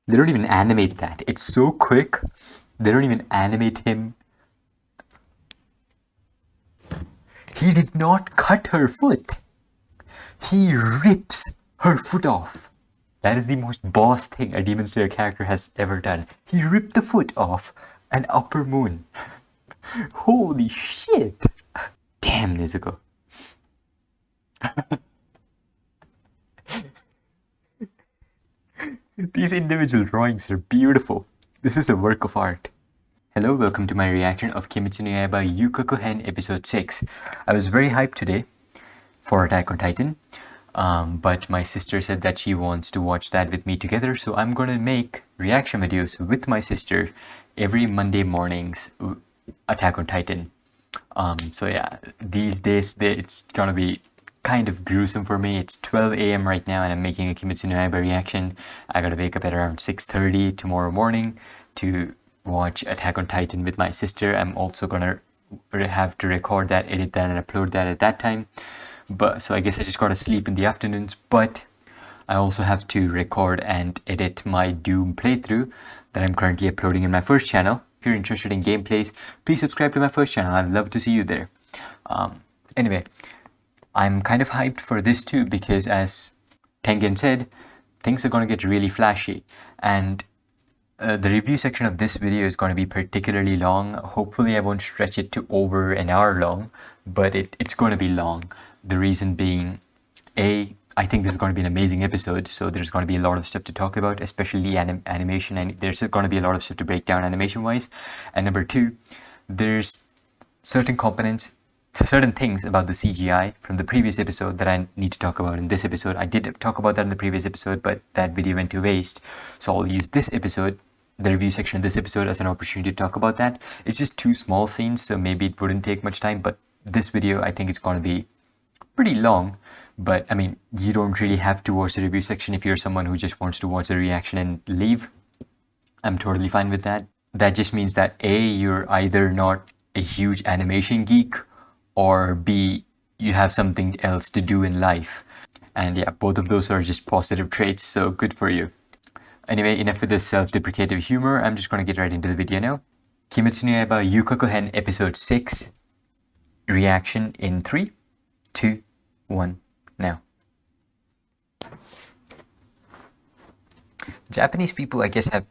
They don't even animate that. It's so quick. They don't even animate him. He did not cut her foot. He rips her foot off. That is the most boss thing a Demon Slayer character has ever done. He ripped the foot off an upper moon. Holy shit! Damn, Nezuko. These individual drawings are beautiful. This is a work of art. Hello, welcome to my reaction of Kimetsu no Yaiba Yukaku-hen episode 6. I was very hyped today for Attack on Titan, but my sister said that she wants to watch that with me together, so I'm gonna make reaction videos with my sister every Monday mornings, Attack on Titan. So yeah, these days it's gonna be kind of gruesome for me. It's 12 a.m. right now and I'm making a Kimetsu no Yaiba reaction. I gotta wake up at around 6:30 tomorrow morning to watch Attack on Titan with my sister. I'm also gonna have to record that, edit that, and upload that at that time. But so I guess I just gotta sleep in the afternoons, but I also have to record and edit my Doom playthrough that I'm currently uploading in my first channel. If you're interested in gameplays, please subscribe to my first channel. I'd love to see you there. Anyway, I'm kind of hyped for this too because, as Tengen said, things are going to get really flashy. And the review section of this video is going to be particularly long. Hopefully I won't stretch it to over an hour long, but it's going to be long. The reason being, I think this is going to be an amazing episode, so there's going to be a lot of stuff to talk about, especially animation, and there's going to be a lot of stuff to break down animation-wise. And number two, there's certain components, certain things about the CGI from the previous episode that I need to talk about in this episode. I did talk about that in the previous episode, but that video went to waste, so I'll use this episode, the review section of this episode, as an opportunity to talk about that. It's just two small scenes, so maybe it wouldn't take much time, but this video, I think it's going to be pretty long. But I mean, you don't really have to watch the review section if you're someone who just wants to watch the reaction and leave. I'm totally fine with that. That just means that A, you're either not a huge animation geek, or B, you have something else to do in life. And yeah, both of those are just positive traits, so good for you. Anyway, enough with this self-deprecative humor. I'm just gonna get right into the video now. Kimetsu no Yaiba Yukaku-hen episode 6 reaction in 3, 2, 1, now. Japanese people, I guess, have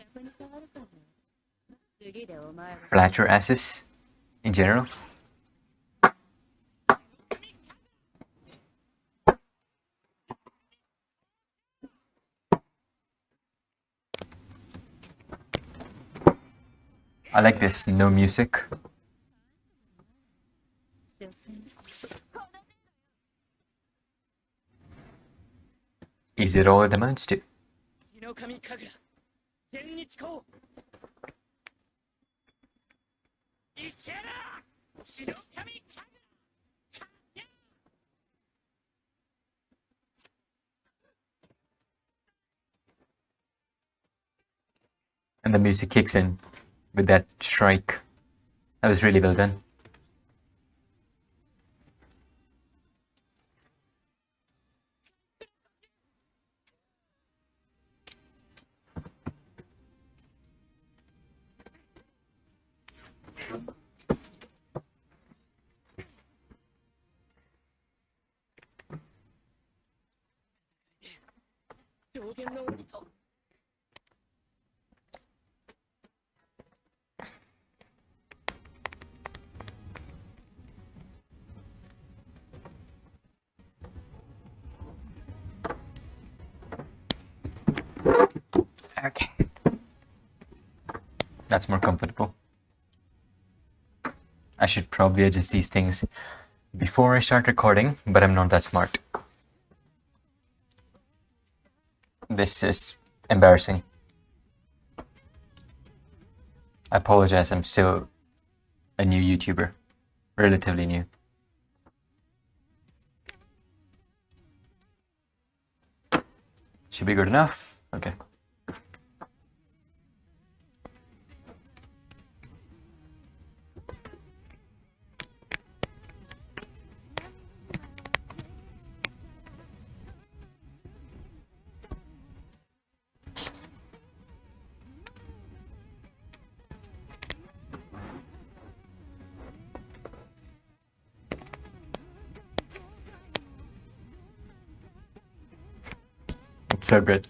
flatter asses in general. I like this, no music. Is it all it amounts to? And the music kicks in with that strike. That was really well done. Okay. That's more comfortable. I should probably adjust these things before I start recording, but I'm not that smart. This is embarrassing. I apologize, I'm still a new YouTuber. Relatively new. Should be good enough. Okay. It's so good.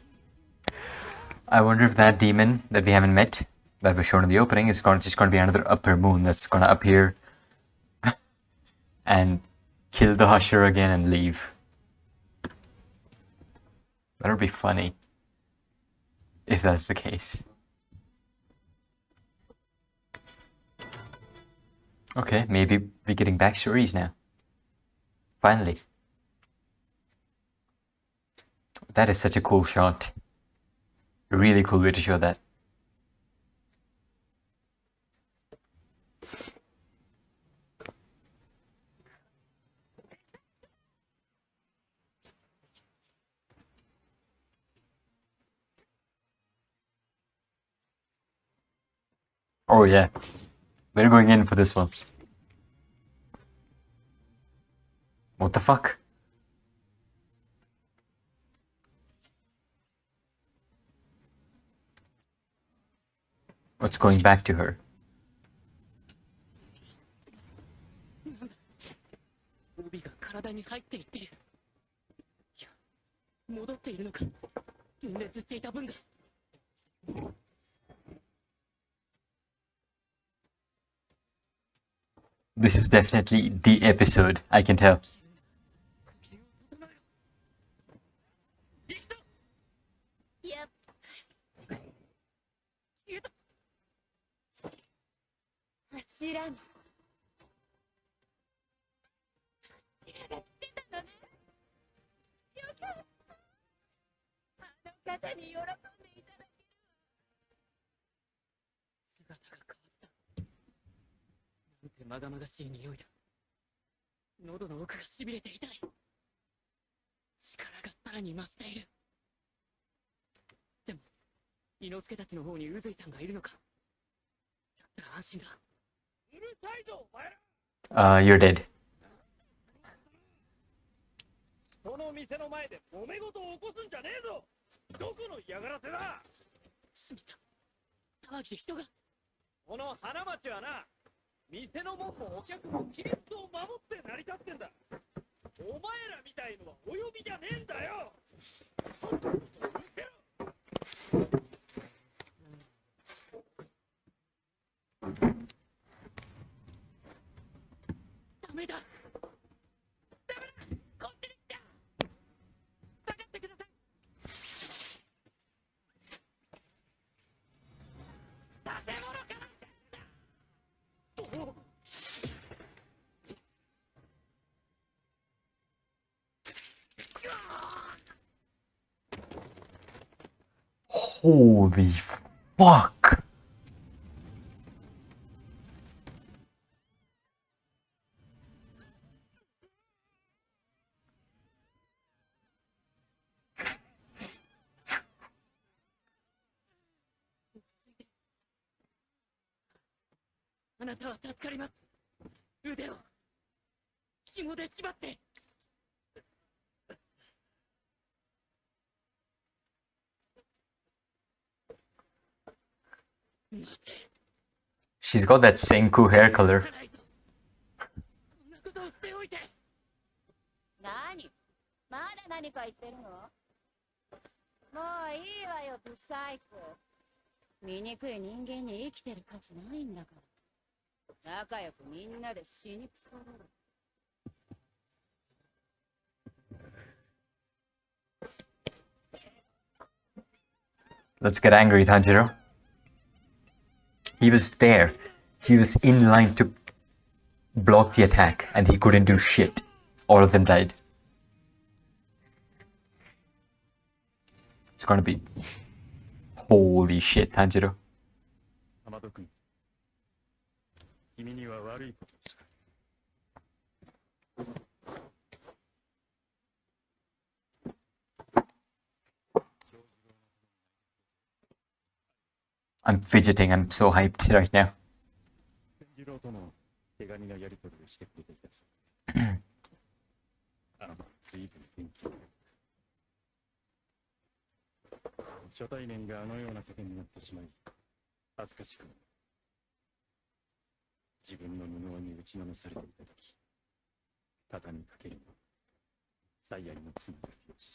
I wonder if that demon that we haven't met, that was shown in the opening, is just going to be another upper moon that's going to appear and kill the Husher again and leave. That would be funny if that's the case. Okay, maybe we're getting backstories now. Finally. That is such a cool shot. A really cool way to show that. Oh yeah, we're going in for this one. What the fuck? What's going back to her? This is definitely the episode, I can tell. You're dead. Holy fuck! She's got that Senku hair color. Let's get angry, Tanjiro. He was there. He was in line to block the attack, and he couldn't do shit. All of them died. It's gonna be... Holy shit, Tanjiro. I'm fidgeting, I'm so hyped right now.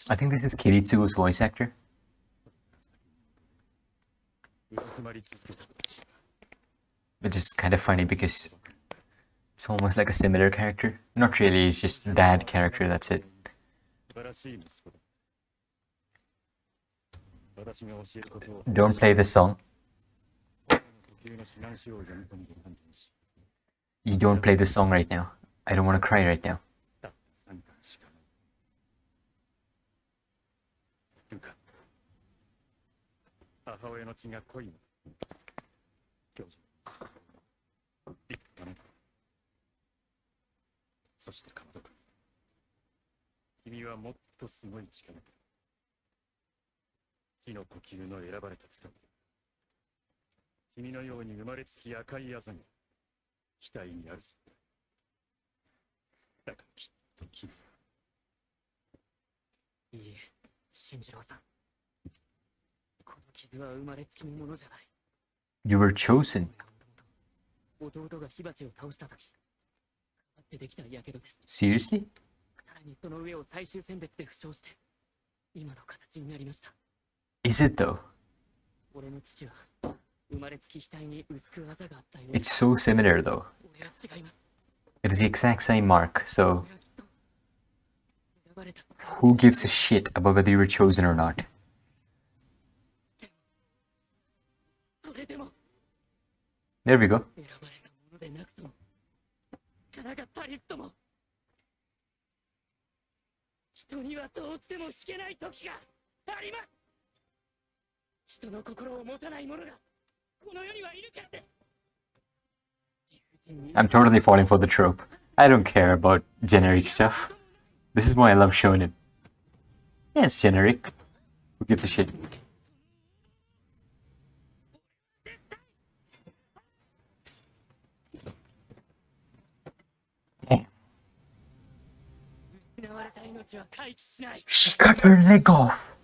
I think this is Kiritsugo's voice actor. Which is kind of funny because it's almost like a similar character. Not really, it's just that character, that's it. Don't play this song. You don't play this song right now. I don't want to cry right now. You were chosen. Seriously? Is it though? It's so similar though. It is the exact same mark, so who gives a shit about whether you were chosen or not? There we go. I'm totally falling for the trope. I don't care about generic stuff. This is why I love shonen. Yeah, it's generic. Who gives a shit? Damn. She cut her leg off.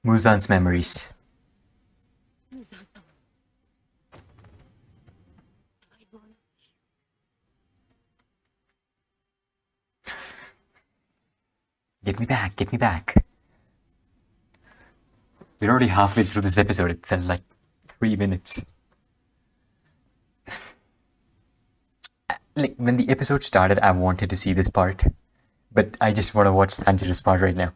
Muzan's memories. Get me back, get me back. We're already halfway through this episode. It felt like 3 minutes. Like, when the episode started, I wanted to see this part. But I just want to watch Tanjiro's part right now.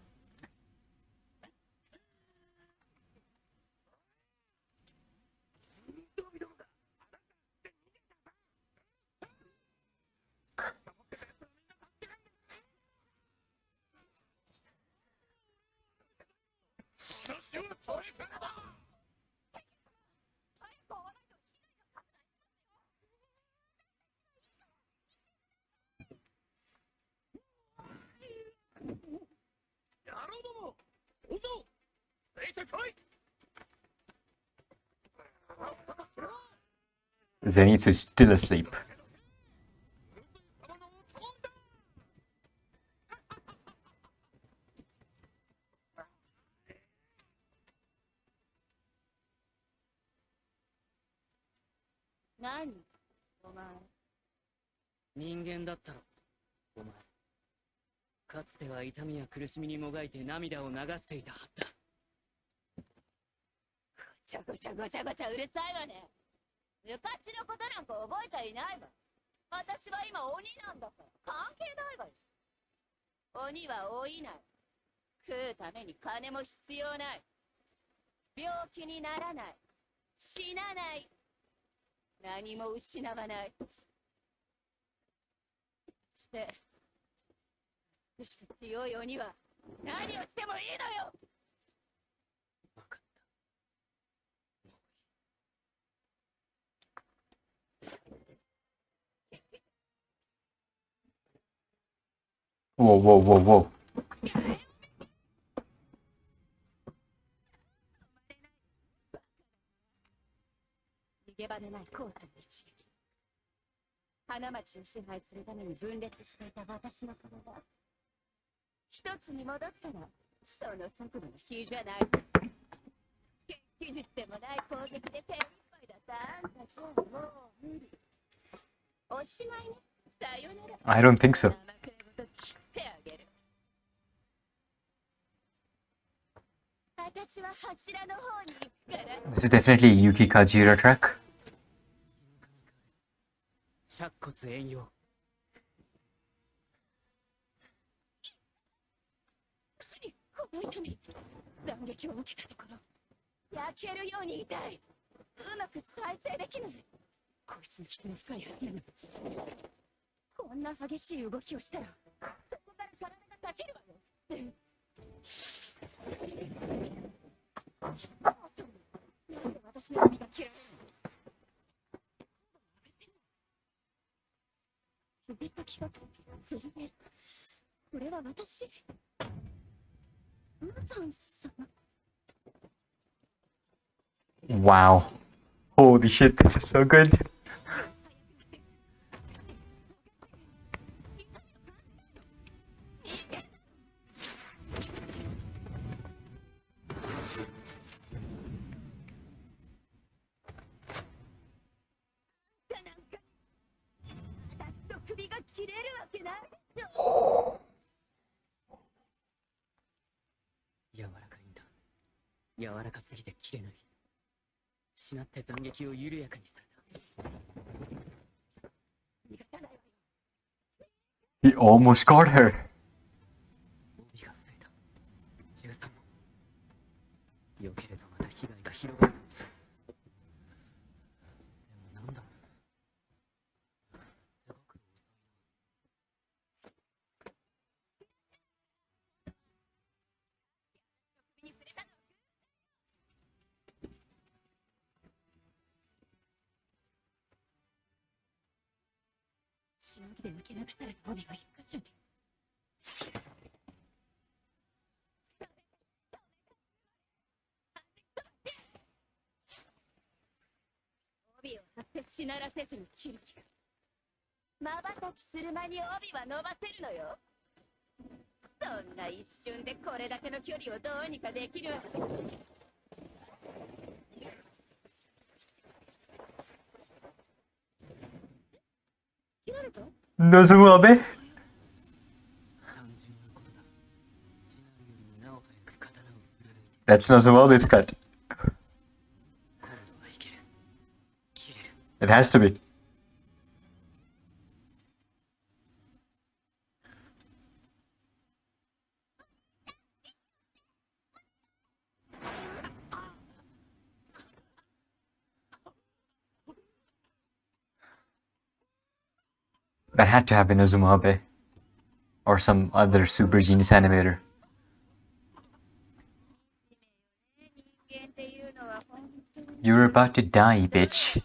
Zenitsu's still asleep. Whoa, whoa, whoa, whoa. I don't think so. This is definitely a Yuki Kajira track. Wow. Holy shit, this is so good. He almost got her. Nozumabe? That's Nozumabe's cut. It has to be. That had to have been Nozumabe. Or some other super genius animator. You're about to die, bitch.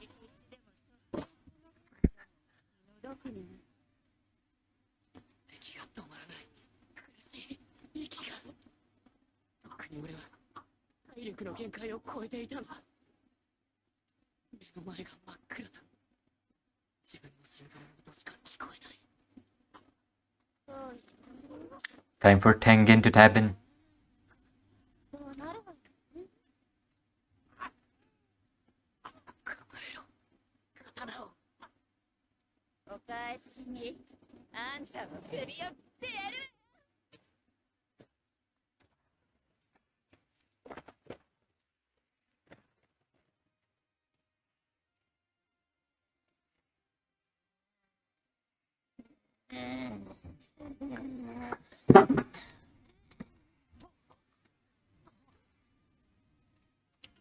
Time for Tengen to tap in.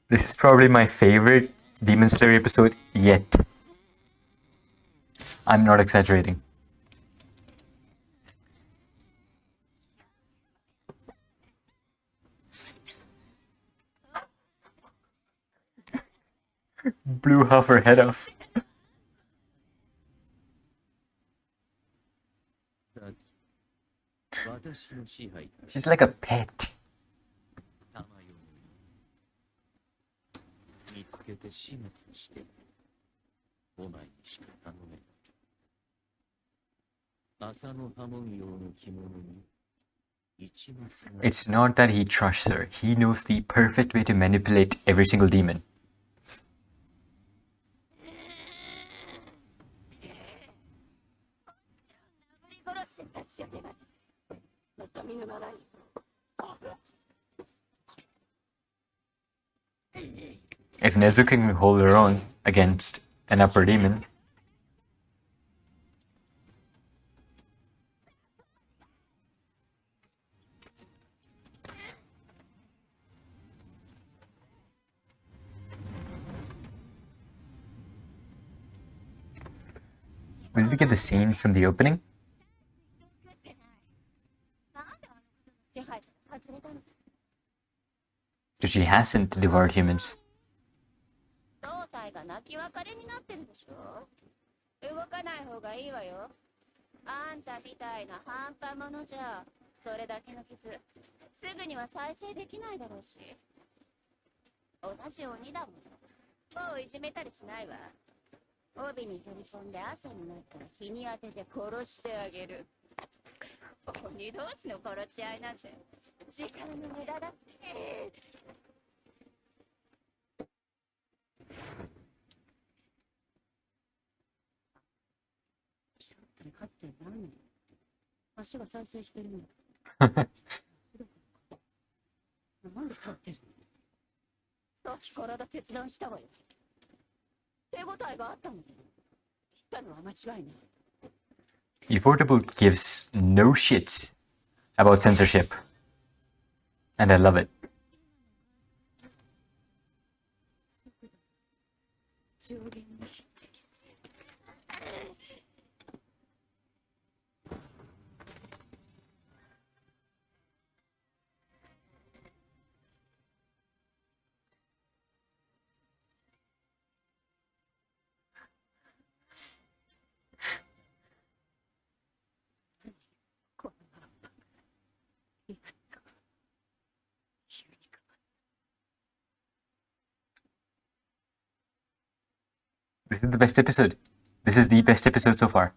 This is probably my favorite Demon Slayer episode yet. I'm not exaggerating. Blew half her head off. She's like a pet. It's not that he trusts her. He knows the perfect way to manipulate every single demon. If Nezuko can hold her own against an upper demon, will we get the scene from the opening? Because she hasn't devoured humans. Ufotable gives no shit about censorship. And I love it. This is the best episode. This is the best episode so far.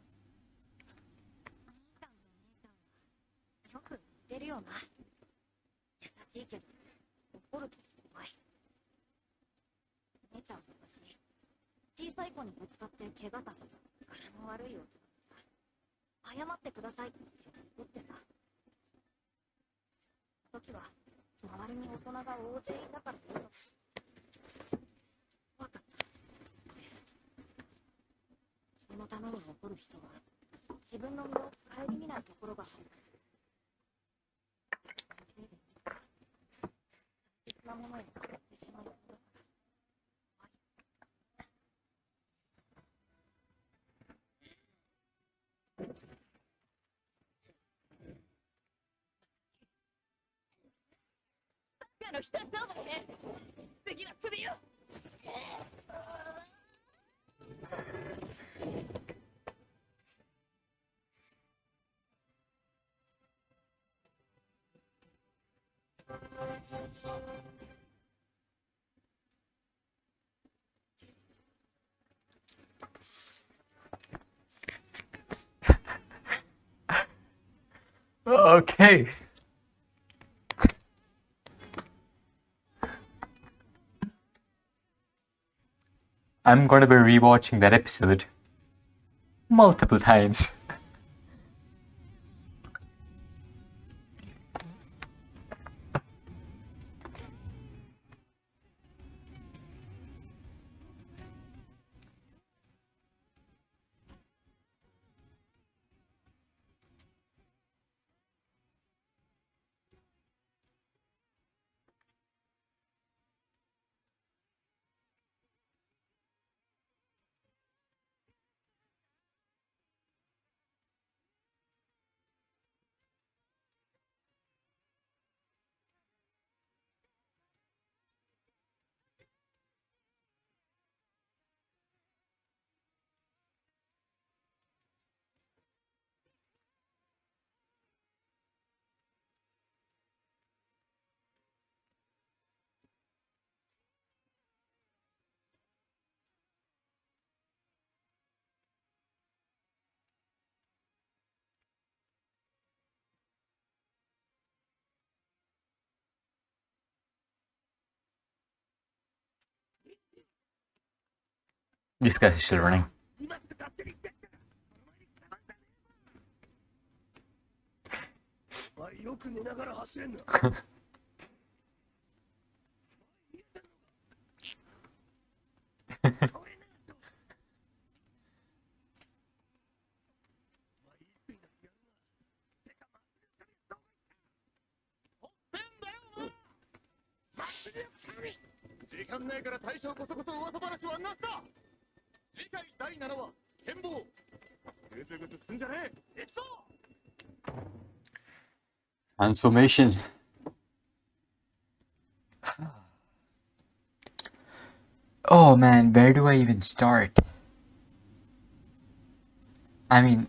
Okay. I'm gonna be rewatching that episode multiple times. This guy's still running. Transformation. Oh man, where do I even start? I mean,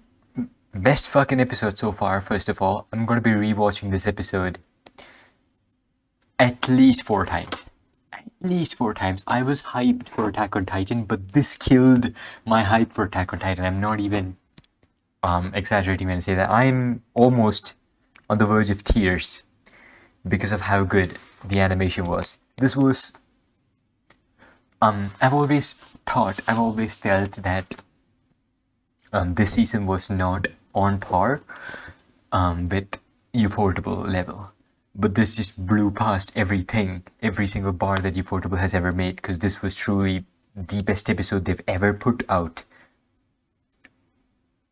best fucking episode so far, first of all. I'm gonna be rewatching this episode at least 4 times. At least 4 times. I was hyped for Attack on Titan, but this killed my hype for Attack on Titan. I'm not even exaggerating when I say that. I'm almost on the verge of tears because of how good the animation was. This was I've always felt that this season was not on par with Ufotable level. But this just blew past everything, every single bar that Ufotable has ever made, because this was truly the best episode they've ever put out.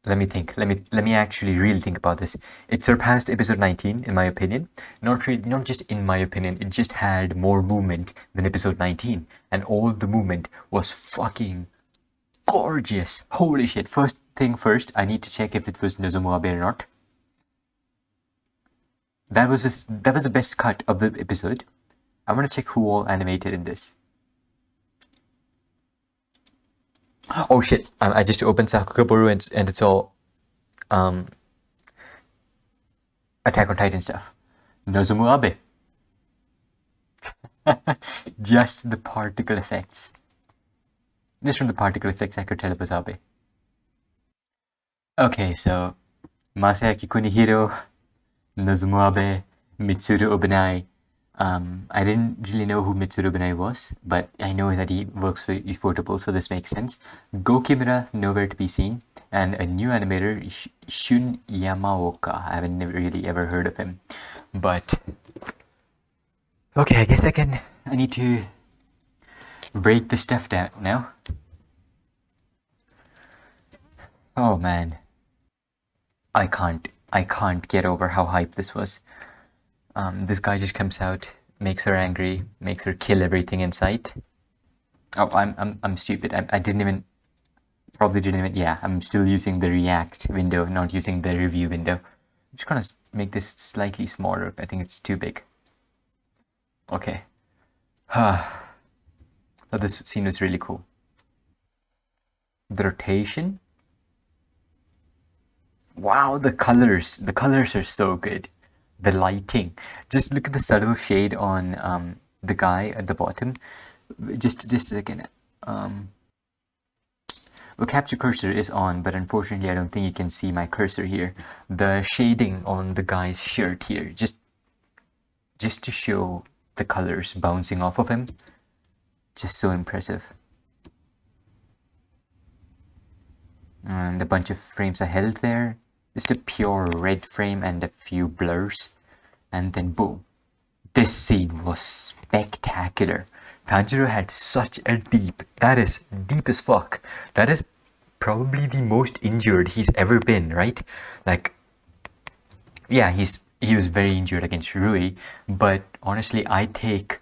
Let me think. Let me actually really think about this. It surpassed episode 19 in my opinion. Not just in my opinion. It just had more movement than episode 19, and all the movement was fucking gorgeous. Holy shit! First thing first, I need to check if it was Nozomu Abe or not. That was the best cut of the episode. I want to check who all animated in this. Oh shit! I just opened Sakugaboru and it's all Attack on Titan stuff. Nozomu Abe. Just the particle effects. Just from the particle effects, I could tell it was Abe. Okay, so Masayaki Kunihiro, Nozomu Abe, Mitsuru Obanai. I didn't really know who Mitsuru Obanai was, but I know that he works for Ufotable, so this makes sense. Gokimura, nowhere to be seen, and a new animator, Shun Yamaoka. I haven't really ever heard of him, but okay, I guess I need to break the stuff down now. Oh man, I can't get over how hype this was. This guy just comes out, makes her angry, makes her kill everything in sight. Oh, I'm stupid. I didn't even, probably didn't even, yeah, I'm still using the React window, not using the review window. I'm just gonna make this slightly smaller. I think it's too big. Okay. Thought this scene was really cool. The rotation. Wow, the colors are so good. The lighting, just look at the subtle shade on the guy at the bottom. Just a second. Well, capture cursor is on, but unfortunately I don't think you can see my cursor here. The shading on the guy's shirt here, just to show the colors bouncing off of him, just so impressive. And a bunch of frames are held there. Just a pure red frame and a few blurs, and then boom. This scene was spectacular. Tanjiro had such a that is deep as fuck. That is probably the most injured he's ever been, right? Like, yeah, he was very injured against Rui, but honestly, I take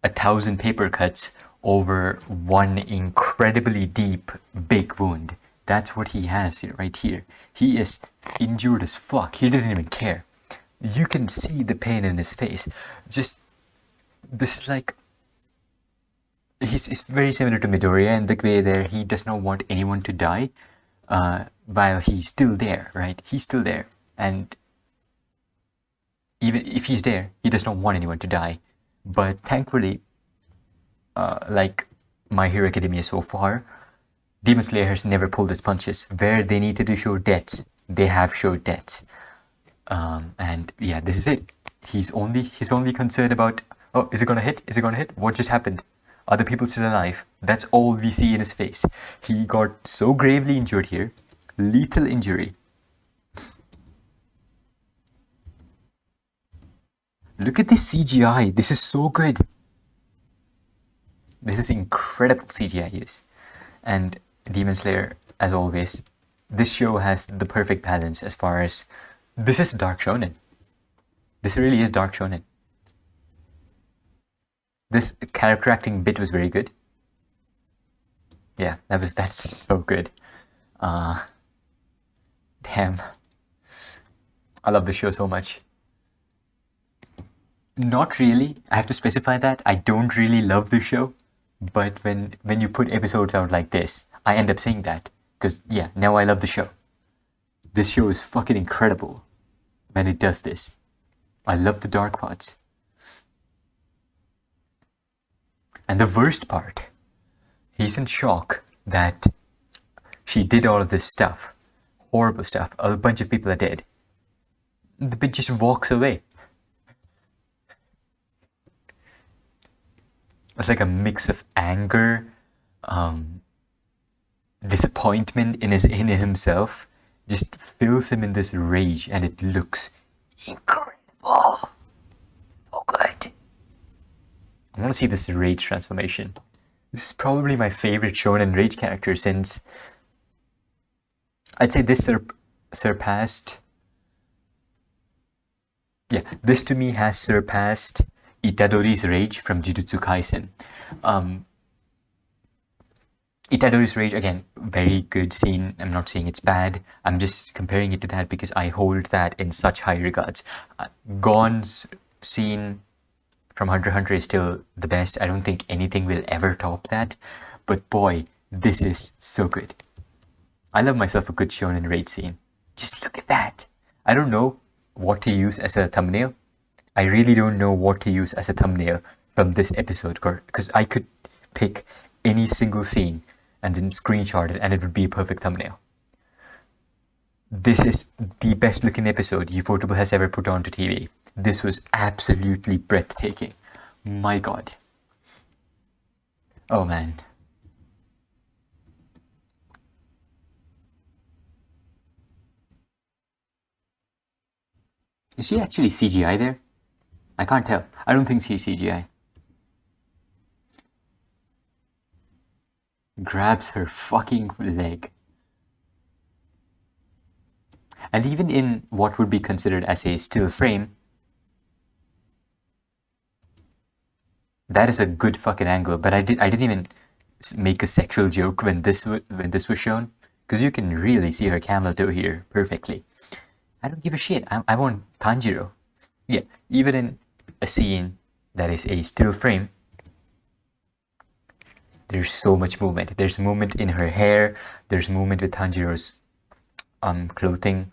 1,000 paper cuts over one incredibly deep, big wound. That's what he has here, right here. He is injured as fuck. He didn't even care. You can see the pain in his face. Just, this is like, he's very similar to Midoriya in the way there he does not want anyone to die while he's still there, right? He's still there. And even if he's there, he does not want anyone to die. But thankfully, like My Hero Academia so far, Demon Slayer has never pulled its punches. Where they needed to show deaths, they have showed deaths. And yeah, this is it. He's only concerned about, oh, is it gonna hit? Is it gonna hit? What just happened? Other people still alive. That's all we see in his face. He got so gravely injured here. Lethal injury. Look at this CGI. This is so good. This is incredible CGI use. And Demon Slayer, as always, this show has the perfect balance as far as this is dark shonen. This really is dark shonen. This character acting bit was very good. Yeah, that's so good. Damn. I love this show so much. Not really. I have to specify that. I don't really love this show. But when you put episodes out like this, I end up saying that. Because, yeah, now I love the show. This show is fucking incredible when it does this. I love the dark parts. And the worst part, he's in shock that she did all of this stuff. Horrible stuff. A bunch of people are dead. The bitch just walks away. It's like a mix of anger, disappointment in himself, just fills him in this rage, and it looks incredible. So good. I want to see this rage transformation. This is probably my favorite shonen rage character since I'd say this surpassed. Yeah, this to me has surpassed Itadori's rage from Jujutsu Kaisen. Itadori's rage, again, very good scene. I'm not saying it's bad. I'm just comparing it to that because I hold that in such high regards. Gon's scene from Hunter x Hunter is still the best. I don't think anything will ever top that. But boy, this is so good. I love myself a good shonen rage scene. Just look at that. I don't know what to use as a thumbnail. I really don't know what to use as a thumbnail from this episode because I could pick any single scene and then screenshot it and it would be a perfect thumbnail. This is the best looking episode Ufotable has ever put onto TV. This was absolutely breathtaking. My god. Oh man. Is she actually CGI there? I can't tell. I don't think she's CGI. Grabs her fucking leg. And even in what would be considered as a still frame, that is a good fucking angle. But I didn't even make a sexual joke when this was shown, because you can really see her camel toe here perfectly. I don't give a shit. I want Tanjiro. Yeah, even in a scene that is a still frame, there's so much movement. There's movement in her hair. There's movement with Tanjiro's clothing.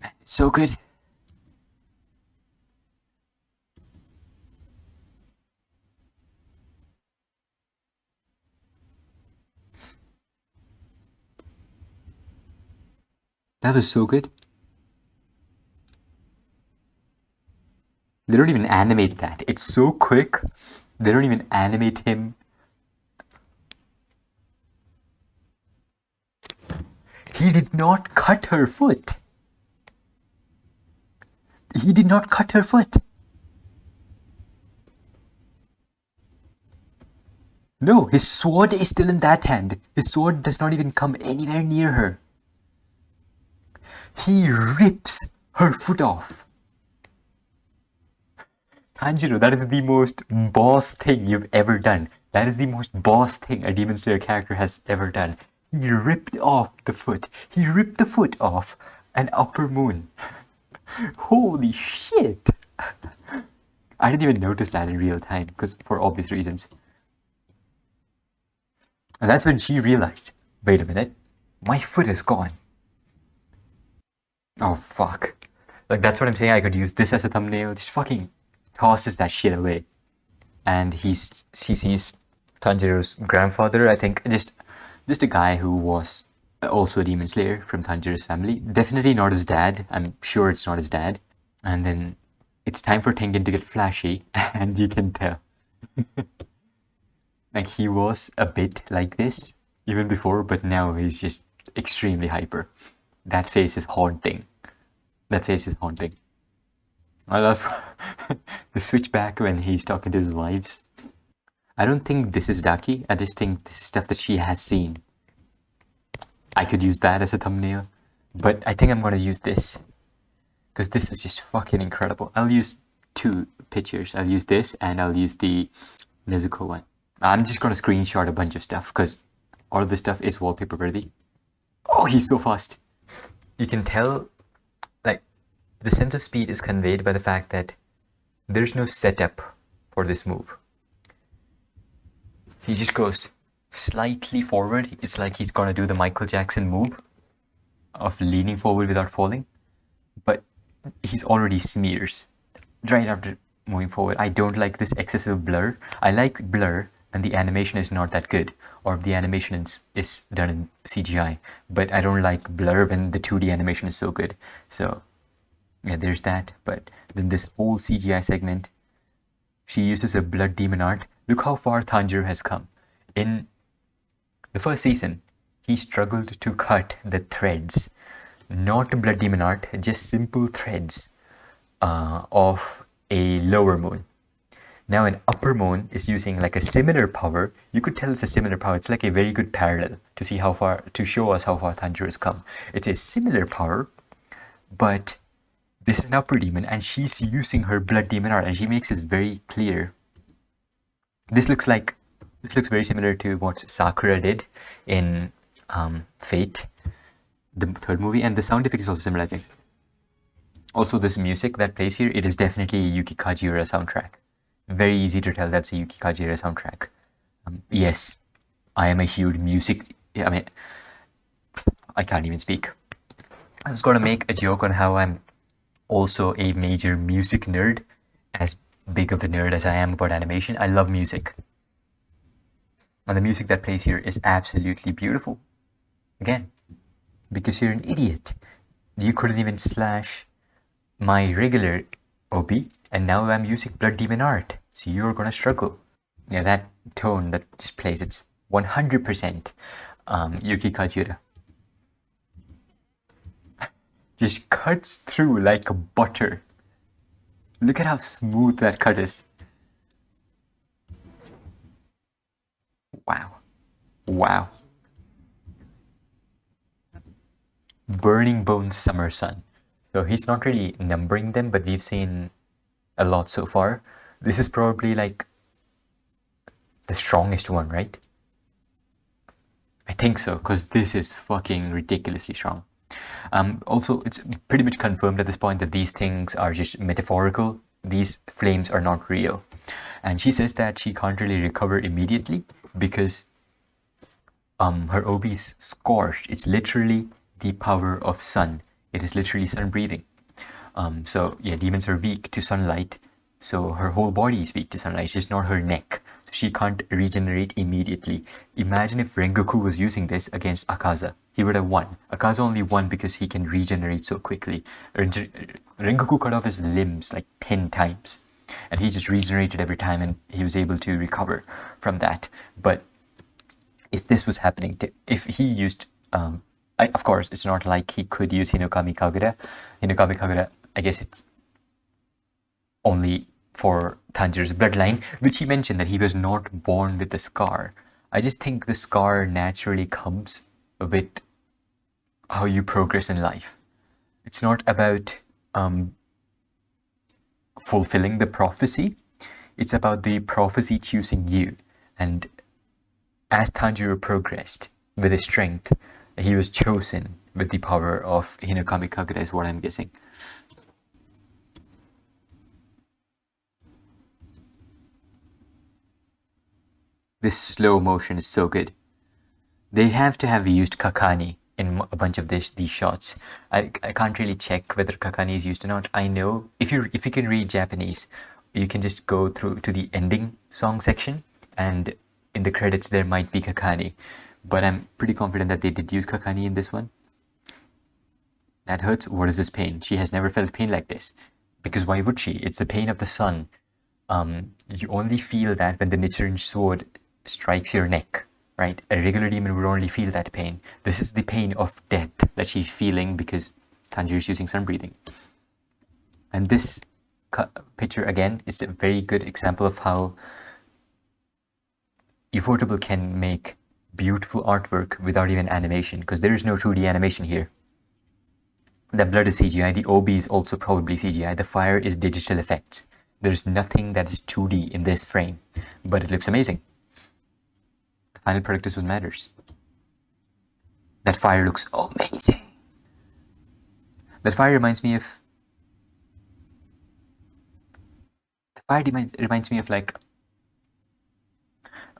Man, it's so good. That was so good. They don't even animate that. It's so quick. They don't even animate him. He did not cut her foot. He did not cut her foot. No, his sword is still in that hand. His sword does not even come anywhere near her. He rips her foot off. Tanjiro, that is the most boss thing you've ever done. That is the most boss thing a Demon Slayer character has ever done. He ripped off the foot. He ripped the foot off an upper moon. Holy shit! I didn't even notice that in real time, because for obvious reasons. And that's when she realized, wait a minute, my foot is gone. Oh fuck. Like, that's what I'm saying. I could use this as a thumbnail. Just fucking tosses that shit away. And she sees Tanjiro's grandfather, I think, just a guy who was also a Demon Slayer from Tanjiro's family. Definitely not his dad. I'm sure it's not his dad. And then it's time for Tengen to get flashy, and you can tell. Like he was a bit like this even before, but now he's just extremely hyper. That face is haunting. That face is haunting. I love the switchback when he's talking to his wives. I don't think this is Daki. I just think this is stuff that she has seen. I could use that as a thumbnail, but I think I'm gonna use this because this is just fucking incredible. I'll use two pictures. I'll use this and I'll use the Nezuko one. I'm just gonna screenshot a bunch of stuff because all of this stuff is wallpaper worthy. Oh, he's so fast. You can tell, like, the sense of speed is conveyed by the fact that there's no setup for this move. He just goes slightly forward. It's like he's gonna do the Michael Jackson move of leaning forward without falling, but he's already smears right after moving forward. I don't like this excessive blur. I like blur and the animation is not that good, or if the animation is done in CGI, but I don't like blur when the 2D animation is so good. So yeah, there's that. But then this whole CGI segment, she uses a blood demon art. Look how far Tanjiro has come. In the first season, he struggled to cut the threads, not blood demon art, just simple threads of a lower moon. Now an upper moon is using like a similar power. You could tell it's a similar power. It's like a very good parallel to see how far, to show us how far Tanjiro has come. It's a similar power, but this is an upper demon and she's using her blood demon art and she makes this very clear. This looks very similar to what Sakura did in Fate, the third movie, and the sound effect is also similar, I think. Also, this music that plays here, it is definitely a Yuki Kajiura soundtrack. Very easy to tell that's a Yuki Kajiura soundtrack. Yes, I am a huge music... I mean, I can't even speak. I was going to make a joke on how I'm also a major music nerd, as big of a nerd as I am about animation. I love music. And the music that plays here is absolutely beautiful. Again, because you're an idiot. You couldn't even slash my regular OP, and now I'm using Blood Demon art. So you're gonna struggle. Yeah, that tone that just plays, it's 100% Yuki Kajiura. Just cuts through like a butter. Look at how smooth that cut is. Wow. Wow. Burning Bones Summer Sun. So he's not really numbering them, but we've seen a lot so far. This is probably like the strongest one, right? I think so, because this is fucking ridiculously strong. Also, it's pretty much confirmed at this point that these things are just metaphorical. These flames are not real. And she says that she can't really recover immediately because her OB is scorched. It's literally the power of sun. It is literally sun breathing. So yeah, demons are weak to sunlight. So her whole body is weak to sunlight. It's just not her neck. So she can't regenerate immediately. Imagine if Rengoku was using this against Akaza. He would have won. Akaza only won because he can regenerate so quickly. Rengoku cut off his limbs like 10 times. And he just regenerated every time and he was able to recover from that. But if this was happening, if he used... of course, it's not like he could use Hinokami Kagura. Hinokami Kagura, I guess it's only for Tanjiro's bloodline, which he mentioned that he was not born with the scar. I just think the scar naturally comes with how you progress in life. It's not about fulfilling the prophecy. It's about the prophecy choosing you. And as Tanjiro progressed with his strength, he was chosen with the power of Hinokami Kagura is what I'm guessing. This slow motion is so good. They have to have used Kakani in a bunch of these shots. I can't really check whether Kakani is used or not. I know if you can read Japanese, you can just go through to the ending song section and in the credits there might be Kakani. But I'm pretty confident that they did use Kakani in this one. That hurts. What is this pain? She has never felt pain like this. Because why would she? It's the pain of the sun. You only feel that when the Nichiren sword strikes your neck, right? A regular demon would only feel that pain. This is the pain of death that she's feeling because Tanjiro is using sun breathing. And this picture, again, is a very good example of how Ufotable can make beautiful artwork without even animation, because there is no 2D animation here. The blood is CGI, the OB is also probably CGI, the fire is digital effects. There's nothing that is 2D in this frame, but it looks amazing. The final product is what matters. That fire looks amazing. That fire reminds me of... The fire reminds me of like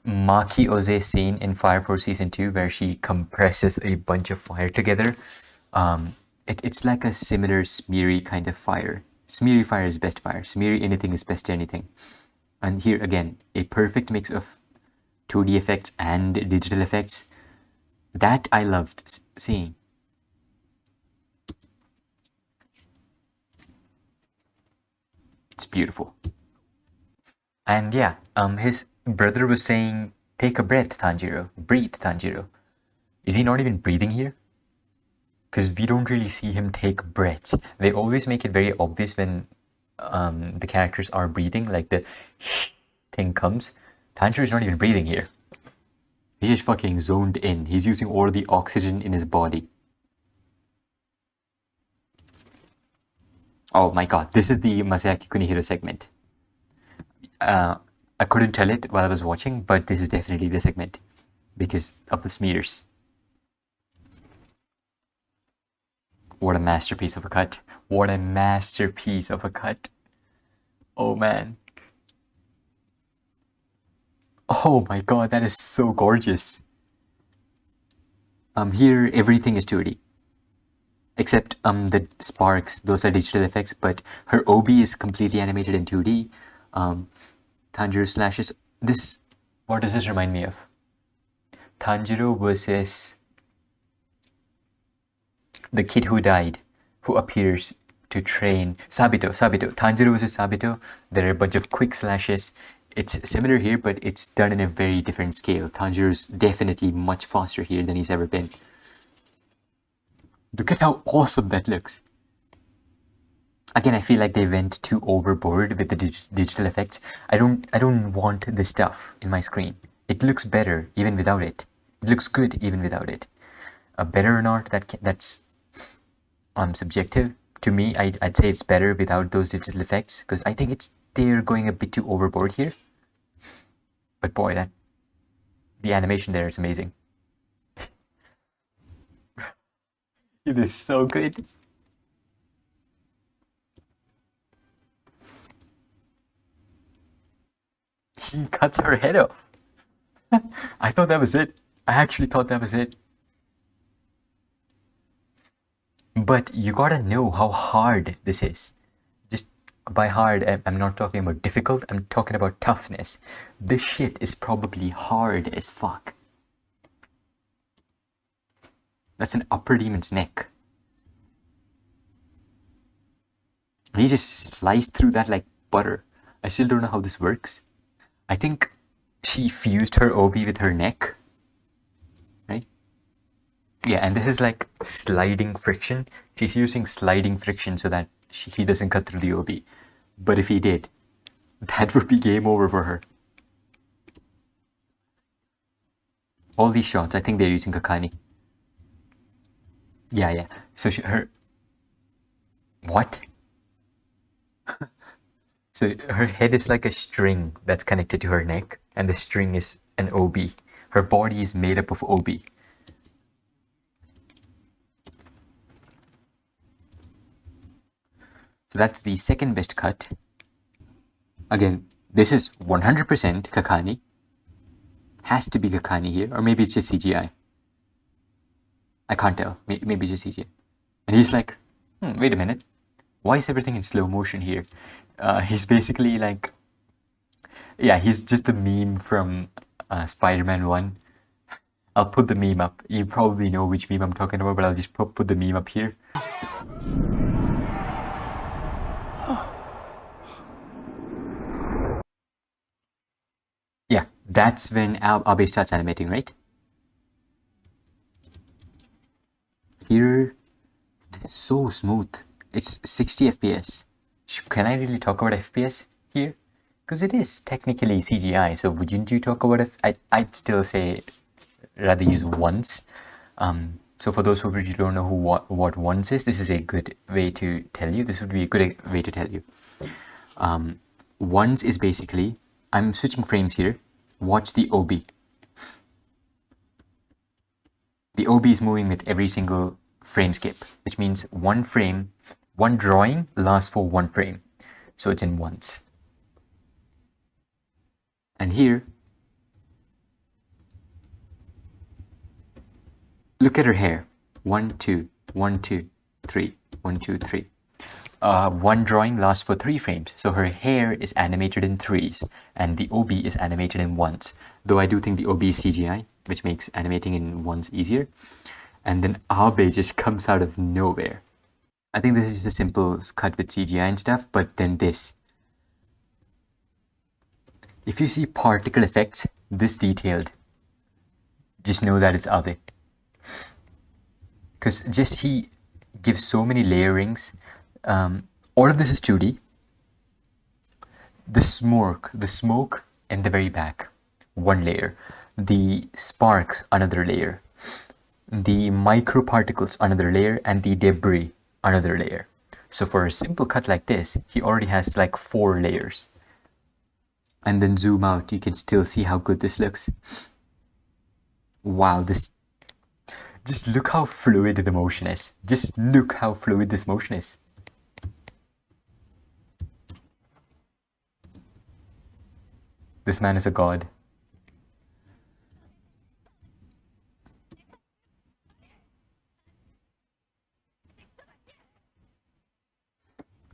Maki Oze's scene in Fire Force Season 2 where she compresses a bunch of fire together. It's like a similar smeary kind of fire. Smeary fire is best fire. Smeary anything is best anything. And here again, a perfect mix of 2D effects and digital effects. That I loved seeing. It's beautiful. And yeah, his brother was saying, take a breath, Tanjiro. Breathe, Tanjiro. Is he not even breathing here? Because we don't really see him take breaths. They always make it very obvious when the characters are breathing, like the thing comes. Tanjiro is not even breathing here. He's just fucking zoned in. He's using all the oxygen in his body. Oh my god, this is the Masaaki Kunihiro segment. I couldn't tell it while I was watching, but this is definitely the segment because of the smears. What a masterpiece of a cut. What a masterpiece of a cut. Oh man. Oh my god, that is so gorgeous. Here everything is 2D. Except the sparks, those are digital effects, but her OB is completely animated in 2D. Tanjiro slashes. This, what does this remind me of? Tanjiro versus the kid who died, who appears to train Sabito. Tanjiro versus Sabito. There are a bunch of quick slashes. It's similar here, but it's done in a very different scale. Tanjiro's definitely much faster here than he's ever been. Look at how awesome that looks. Again, I feel like they went too overboard with the digital effects. I don't want this stuff in my screen. It looks better even without it. It looks good even without it. Better or not, that's subjective. To me, I'd say it's better without those digital effects because I think they're going a bit too overboard here. But boy, the animation there is amazing. It is so good. He cuts her head off. I thought that was it. I actually thought that was it. But you gotta know how hard this is. Just by hard, I'm not talking about difficult, I'm talking about toughness. This shit is probably hard as fuck. That's an upper demon's neck. And he just sliced through that like butter. I still don't know how this works. I think she fused her OB with her neck. Right? Yeah, and this is like sliding friction. She's using sliding friction so that he doesn't cut through the OB. But if he did, that would be game over for her. All these shots, I think they're using Kakani. Yeah. So what? So her head is like a string that's connected to her neck, and the string is an OB. Her body is made up of OB. So that's the second best cut. Again, this is 100% Kakani. Has to be Kakani here, or maybe it's just CGI. I can't tell. Maybe it's just CGI. And he's like, wait a minute. Why is everything in slow motion here? He's basically like, yeah, he's just the meme from Spider-Man 1. I'll put the meme up. You probably know which meme I'm talking about, but I'll just put the meme up here. Yeah, That's when Abe starts animating, right? Here, this is so smooth. It's 60 FPS. Can I really talk about FPS here? Because it is technically CGI, so wouldn't you talk about it? I'd still say rather use ones. So for those who really don't know what ones is, this is a good way to tell you. This would be a good way to tell you. Ones is basically, I'm switching frames here. Watch the OB. The OB is moving with every single frame skip, which means one frame, one drawing lasts for one frame. So it's in ones. And here, look at her hair. 1, 2, 1, 2, 3, 1, 2, 3. One drawing lasts for 3 frames, so her hair is animated in 3s, and the OB is animated in 1s. Though I do think the OB is CGI, which makes animating in 1s easier. And then Abe just comes out of nowhere. I think this is a simple cut with CGI and stuff, but then this. If you see particle effects this detailed, just know that it's Abe. Because just he gives so many layerings. All of this is 2D. The smoke in the very back, one layer. The sparks, another layer. The microparticles, another layer, and the debris, another layer. So for a simple cut like this, he already has like 4 layers. And then zoom out, you can still see how good this looks. Wow, just look how fluid the motion is. Just look how fluid this motion is. This man is a god.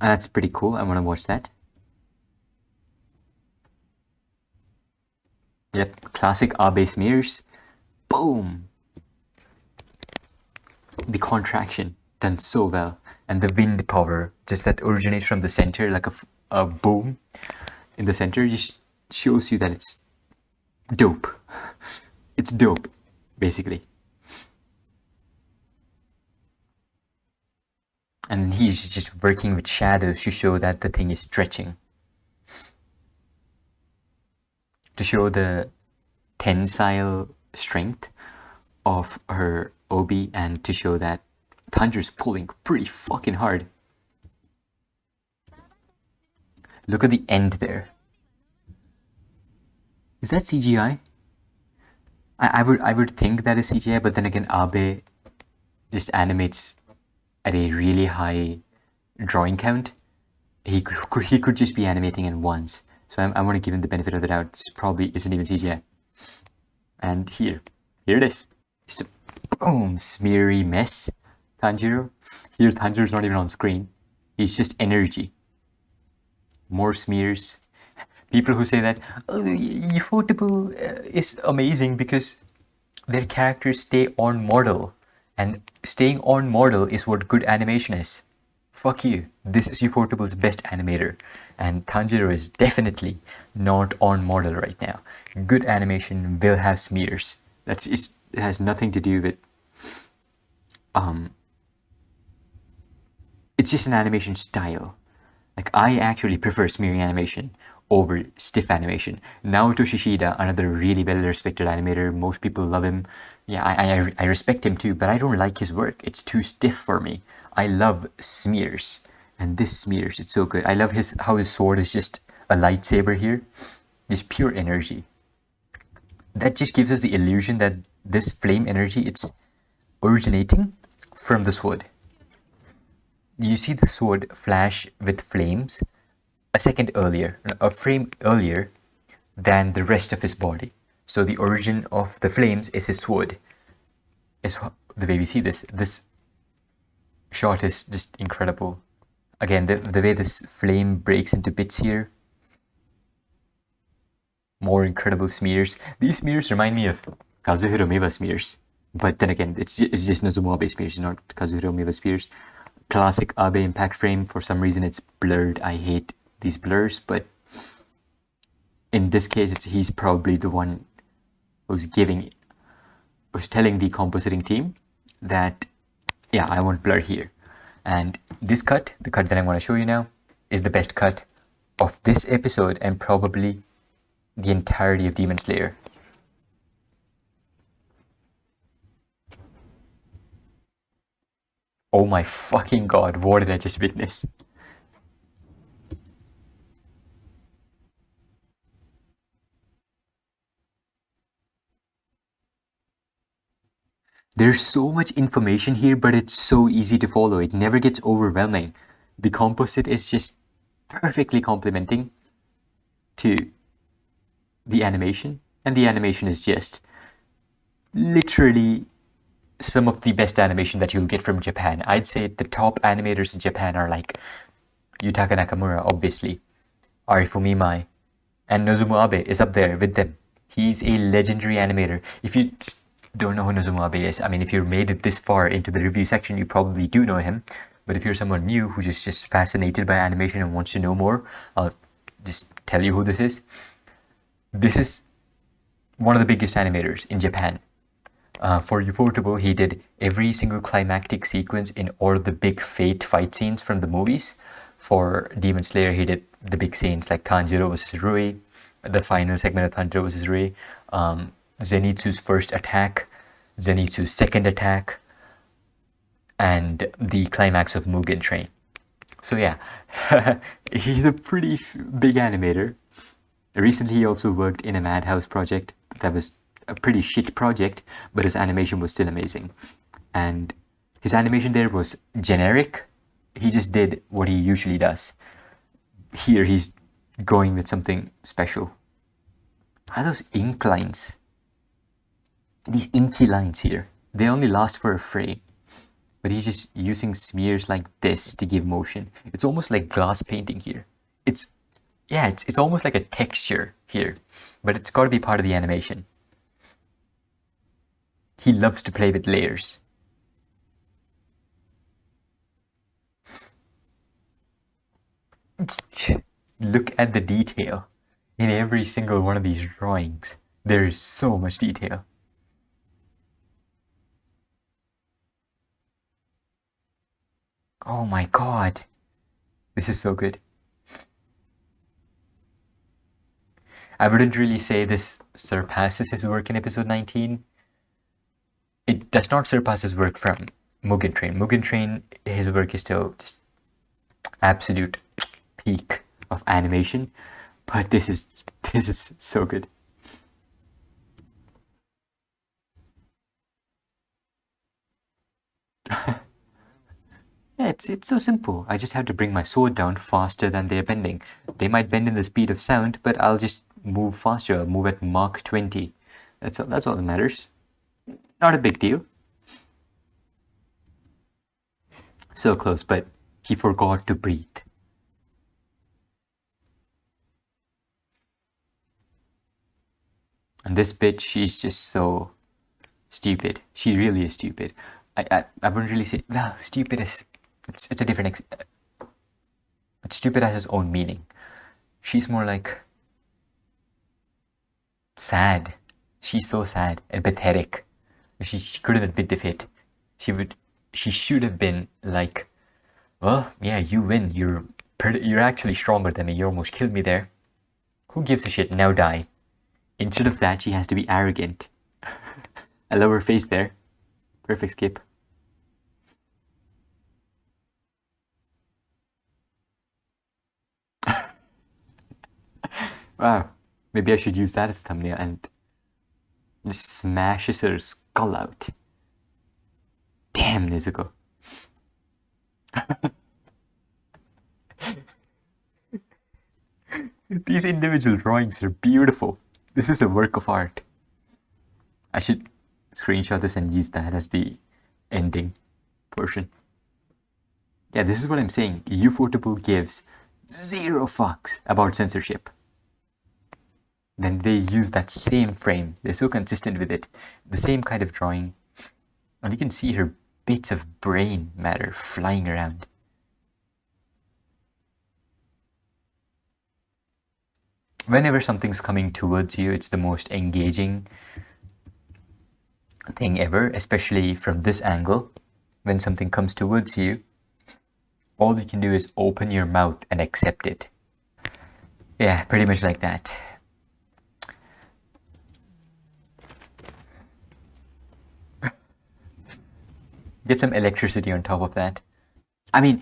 That's pretty cool. I want to watch that. Yep, classic Abe smears. Boom! The contraction done so well, and the wind power just that originates from the center, like a boom in the center, just shows you that it's dope. It's dope, basically. And he's just working with shadows to show that the thing is stretching. To show the tensile strength of her OB, and to show that Tanjiro's pulling pretty fucking hard. Look at the end there. Is that CGI? I would think that is CGI, but then again, Abe just animates at a really high drawing count. He could just be animating in ones. So I want to give him the benefit of the doubt. This probably isn't even CGI. And here it is. Just a boom, smeary mess. Tanjiro. Here Tanjiro's not even on screen. He's just energy. More smears. People who say that Ufotable is amazing because their characters stay on model. And staying on model is what good animation is. Fuck you. This is Ufotable's best animator. And Tanjiro is definitely not on model right now. Good animation will have smears. It has nothing to do with... It's just an animation style. Like, I actually prefer smearing animation over stiff animation. Naoto Shishida, another really well-respected animator. Most people love him. Yeah, I respect him too, but I don't like his work. It's too stiff for me. I love smears. And this smears, it's so good. I love how his sword is just a lightsaber here. Just pure energy. That just gives us the illusion that this flame energy, it's originating from the sword. You see the sword flash with flames a frame earlier than the rest of his body. So the origin of the flames is his sword. Is the way we see this. This shot is just incredible. Again, the way this flame breaks into bits here. More incredible smears. These smears remind me of Kazuhiro Miwa smears. But then again, it's just Nozomu Abe smears, not Kazuhiro Miwa smears. Classic Abe impact frame. For some reason it's blurred. I hate these blurs, but in this case, he's probably the one who's telling the compositing team that, yeah, I want blur here. And this cut, the cut that I'm going to show you now, is the best cut of this episode and probably the entirety of Demon Slayer. Oh my fucking god, what did I just witness? There's so much information here, but it's so easy to follow. It never gets overwhelming. The composite is just perfectly complementing to the animation, and the animation is just literally some of the best animation that you'll get from Japan. I'd say the top animators in Japan are like Yutaka Nakamura, obviously, Arifumi Mai, and Nozomu Abe is up there with them. He's a legendary animator. If you don't know who Nozomu Abe is, I mean, if you made it this far into the review section, you probably do know him. But if you're someone new who's just fascinated by animation and wants to know more, I'll just tell you who this is. This is one of the biggest animators in Japan. For Ufotable, he did every single climactic sequence in all the big fate fight scenes from the movies. For Demon Slayer, he did the big scenes like Tanjiro vs. Rui, the final segment of Tanjiro vs. Rui, Zenitsu's first attack, Zenitsu's second attack, and the climax of Mugen Train. So yeah, he's a pretty big animator. Recently, he also worked in a Madhouse project that was a pretty shit project, but his animation was still amazing. And his animation there was generic. He just did what he usually does. Here, he's going with something special. How are those ink lines? These inky lines here, they only last for a frame. But he's just using smears like this to give motion. It's almost like glass painting here. It's almost like a texture here, but it's got to be part of the animation. He loves to play with layers. Look at the detail in every single one of these drawings. There is so much detail. Oh my god. This is so good. I wouldn't really say this surpasses his work in episode 19. It does not surpass his work from Mugen Train. Mugen Train, his work is still just absolute peak of animation, but this is so good. Yeah, it's so simple. I just have to bring my sword down faster than they're bending. They might bend in the speed of sound, but I'll just move faster. I'll move at Mach 20. That's all that matters. Not a big deal. So close, but he forgot to breathe. And this bitch, she's just so stupid. She really is stupid. I wouldn't really say, well, stupid is, it's a different, but stupid has its own meaning. She's more like sad. She's so sad and pathetic. She couldn't admit defeat. She should have been like, well, yeah, you win. You're actually stronger than me. You almost killed me there. Who gives a shit? Now die. Instead of that, she has to be arrogant. I love her face there. Perfect skip. Wow. Maybe I should use that as a thumbnail and just smashes her skull out. Damn, Nezuko. These individual drawings are beautiful. This is a work of art. I should screenshot this and use that as the ending portion. Yeah, this is what I'm saying. Ufotable gives zero fucks about censorship. Then they use that same frame. They're so consistent with it. The same kind of drawing. And you can see her bits of brain matter flying around. Whenever something's coming towards you, it's the most engaging thing ever, especially from this angle. When something comes towards you, all you can do is open your mouth and accept it. Yeah, pretty much like that. Get some electricity on top of that. I mean,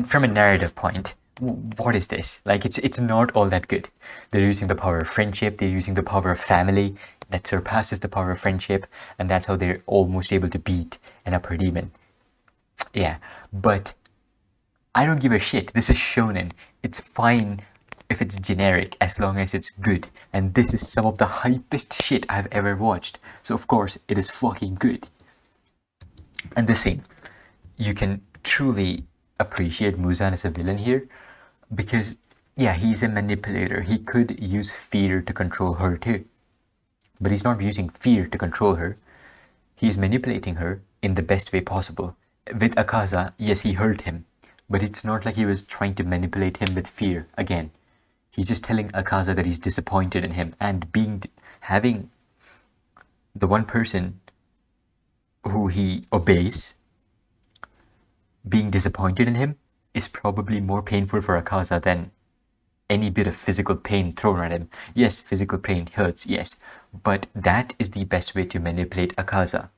from a narrative point, what is this? Like, it's not all that good. They're using the power of friendship, they're using the power of family that surpasses the power of friendship, and that's how they're almost able to beat an upper demon. Yeah, but I don't give a shit. This is shonen. It's fine if it's generic as long as it's good. And this is some of the hypest shit I've ever watched. So of course it is fucking good. And the same, you can truly appreciate Muzan as a villain here because yeah, he's a manipulator. He could use fear to control her too. But he's not using fear to control her. He's manipulating her in the best way possible. With Akaza, yes, he hurt him. But it's not like he was trying to manipulate him with fear. Again, he's just telling Akaza that he's disappointed in him. And having the one person who he obeys being disappointed in him is probably more painful for Akaza than any bit of physical pain thrown at him. Yes, physical pain hurts, yes. But that is the best way to manipulate Akaza.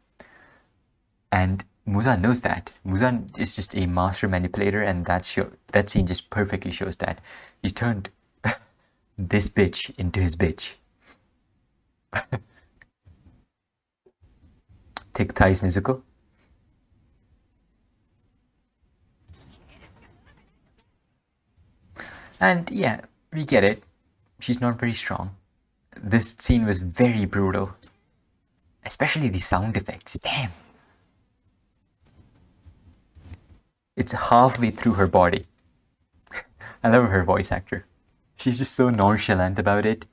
And Muzan knows that. Muzan is just a master manipulator, and that scene just perfectly shows that. He's turned this bitch into his bitch. Take thighs, Nezuko. And yeah, we get it. She's not very strong. This scene was very brutal. Especially the sound effects. Damn. It's halfway through her body. I love her voice actor. She's just so nonchalant about it.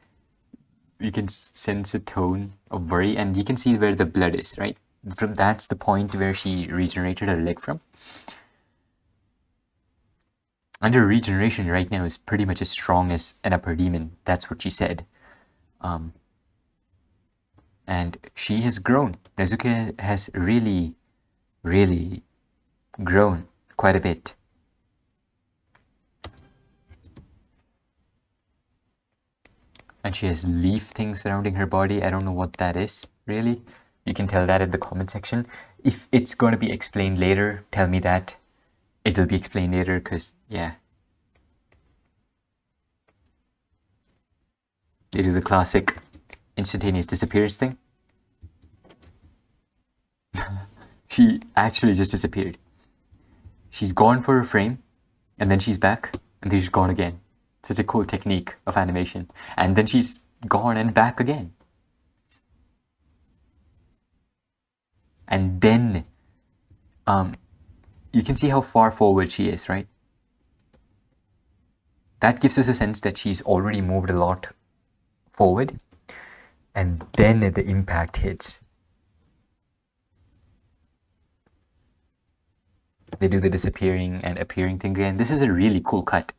You can sense a tone of worry, and you can see where the blood is, right? That's the point where she regenerated her leg from. And her regeneration right now is pretty much as strong as an upper demon. That's what she said. And she has grown. Nezuko has really, really grown quite a bit. And she has leaf things surrounding her body. I don't know what that is, really. You can tell that in the comment section. If it's going to be explained later, tell me that. It'll be explained later, because, yeah. They do the classic instantaneous disappearance thing. She actually just disappeared. She's gone for a frame, and then she's back, and then she's gone again. Such a cool technique of animation. And then she's gone and back again. And then you can see how far forward she is, right? That gives us a sense that she's already moved a lot forward. And then the impact hits. They do the disappearing and appearing thing again. This is a really cool cut.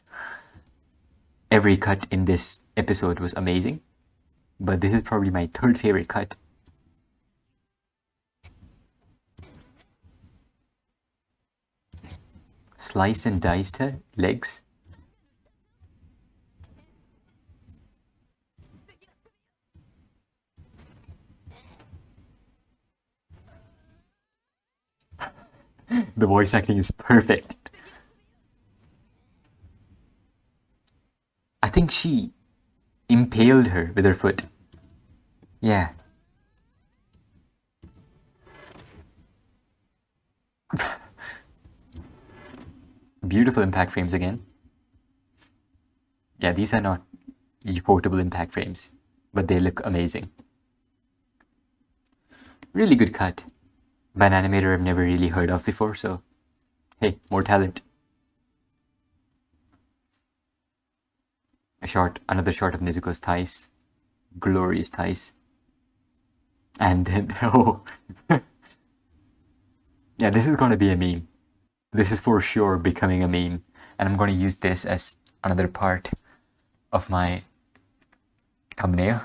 Every cut in this episode was amazing, but this is probably my third favorite cut. Sliced and diced her legs. The voice acting is perfect. I think she impaled her with her foot. Yeah. Beautiful impact frames again. Yeah, these are not quotable impact frames, but they look amazing. Really good cut by an animator I've never really heard of before, so hey, more talent. Another shot of Nezuko's thighs. Glorious thighs. And then, oh. Yeah, this is gonna be a meme. This is for sure becoming a meme. And I'm gonna use this as another part of my thumbnail.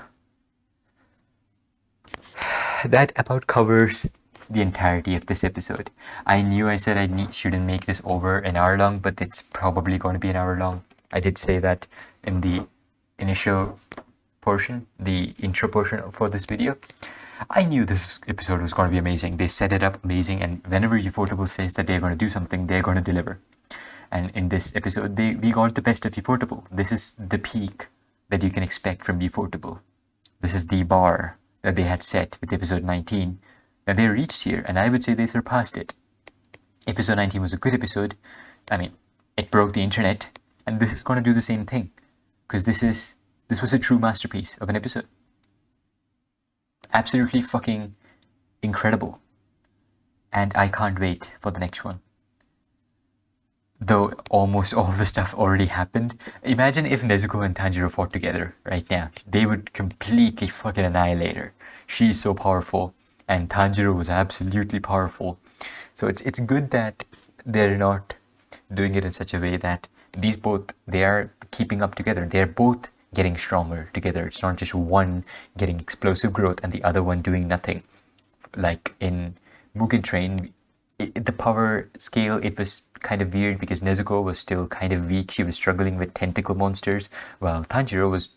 That about covers the entirety of this episode. I knew I said shouldn't make this over an hour long, but it's probably going to be an hour long. I did say that in the initial portion, the intro portion for this video. I knew this episode was going to be amazing. They set it up amazing, and whenever Ufotable says that they're going to do something, they're going to deliver. And in this episode, we got the best of Ufotable. This is the peak that you can expect from Ufotable. This is the bar that they had set with episode 19 that they reached here, and I would say they surpassed it. Episode 19 was a good episode. I mean, it broke the internet, and this is going to do the same thing, because this was a true masterpiece of an episode. Absolutely fucking incredible. And I can't wait for the next one. Though almost all the stuff already happened. Imagine if Nezuko and Tanjiro fought together right now. They would completely fucking annihilate her. She's so powerful, and Tanjiro was absolutely powerful. So it's good that they're not doing it in such a way that they are keeping up together. They're both getting stronger together. It's not just one getting explosive growth and the other one doing nothing. Like in Mugen Train, the power scale, it was kind of weird because Nezuko was still kind of weak. She was struggling with tentacle monsters, while Tanjiro was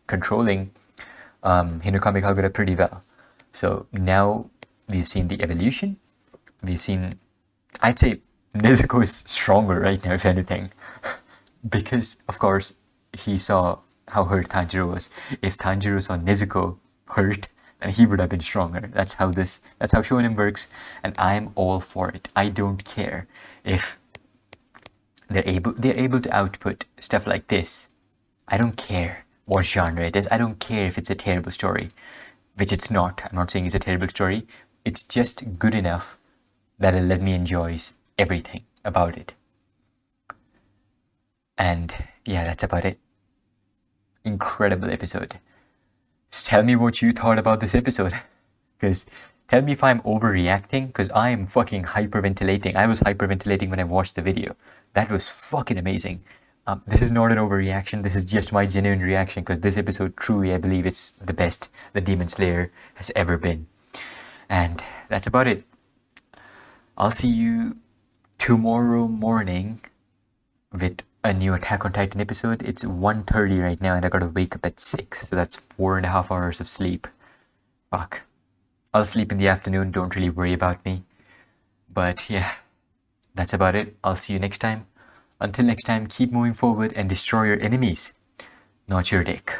controlling Hinokami Kagura pretty well. So now we've seen the evolution. We've seen, I'd say Nezuko is stronger right now, if anything, because of course he saw how hurt Tanjiro was. If Tanjiro saw Nezuko hurt, then he would have been stronger. That's how shonen works, and I'm all for it. I don't care if they're able to output stuff like this. I don't care what genre it is. I don't care if it's a terrible story, which it's not. I'm not saying it's a terrible story. It's just good enough that it'll let me enjoy everything about it. And yeah, that's about it. Incredible episode. Just tell me what you thought about this episode, because tell me if I'm overreacting, because I am fucking hyperventilating. I was hyperventilating when I watched the video. That was fucking amazing. This is not an overreaction. This is just my genuine reaction, because this episode truly, I believe it's the best the Demon Slayer has ever been. And that's about it. I'll see you tomorrow morning with a new Attack on Titan episode. It's 1:30 right now, and I gotta wake up at 6, so that's 4.5 hours of sleep. Fuck. I'll sleep in the afternoon, don't really worry about me. But yeah, that's about it. I'll see you next time. Until next time, keep moving forward and destroy your enemies, not your dick.